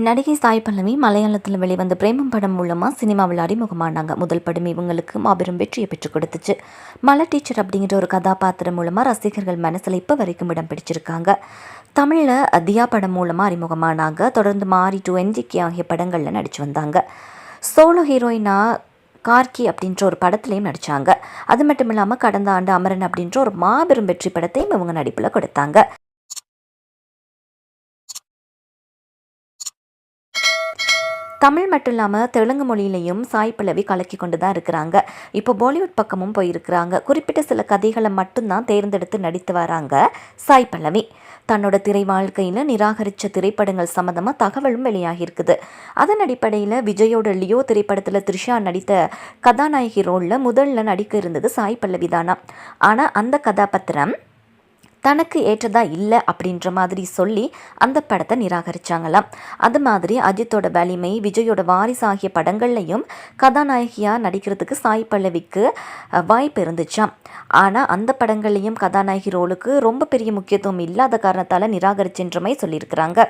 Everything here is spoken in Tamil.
நடிகை சாய் பல்லவி மலையாளத்தில் வெளிவந்த பிரேமம் படம் மூலமாக சினிமாவில் அறிமுகமானாங்க. முதல் படம் இவங்களுக்கு மாபெரும் வெற்றியை பெற்றுக் கொடுத்துச்சு. மலை டீச்சர் அப்படிங்கிற ஒரு கதாபாத்திரம் மூலமாக ரசிகர்கள் மனசில் இப்போ வரைக்கும் இடம் பிடிச்சிருக்காங்க. தமிழில் தியா படம் மூலமாக அறிமுகமானாங்க. தொடர்ந்து மாரி டு என்ஜிகே ஆகிய படங்களில் நடித்து வந்தாங்க. சோலோ ஹீரோயினா கார்கி அப்படின்ற ஒரு படத்துலையும் நடித்தாங்க. அது மட்டும் இல்லாமல் கடந்த ஆண்டு அமரன் அப்படின்ற ஒரு மாபெரும் வெற்றி படத்தையும் இவங்க நடிப்பில் கொடுத்தாங்க. தமிழ் மட்டும் இல்லாமல் தெலுங்கு மொழியிலையும் சாய் பல்லவி கலக்கி கொண்டு தான் இருக்கிறாங்க. இப்போ பாலிவுட் பக்கமும் போயிருக்கிறாங்க. குறிப்பிட்ட சில கதைகளை மட்டும்தான் தேர்ந்தெடுத்து நடித்து வராங்க சாய் பல்லவி. தன்னோட திரை வாழ்க்கையில் நிராகரித்த திரைப்படங்கள் சம்மந்தமாக தகவலும் வெளியாகியிருக்குது. அதன் அடிப்படையில் விஜயோட லியோ திரைப்படத்தில் த்ரிஷா நடித்த கதாநாயகி ரோலில் முதல்ல நடிக்க இருந்தது சாய் பல்லவி தானா. ஆனால் அந்த கதாபாத்திரம் தனக்கு ஏற்றதா இல்லை அப்படின்ற மாதிரி சொல்லி அந்த படத்தை நிராகரித்தாங்களாம். அது மாதிரி அஜித்தோட வலிமை, விஜயோட வாரிசு ஆகிய படங்கள்லையும் கதாநாயகியாக நடிக்கிறதுக்கு சாய் பல்லவிக்கு வாய்ப்பு இருந்துச்சாம். ஆனால் அந்த படங்கள்லையும் கதாநாயகி ரோலுக்கு ரொம்ப பெரிய முக்கியத்துவம் இல்லாத காரணத்தால் நிராகரிச்சுன்ற மாதிரி சொல்லியிருக்கிறாங்க.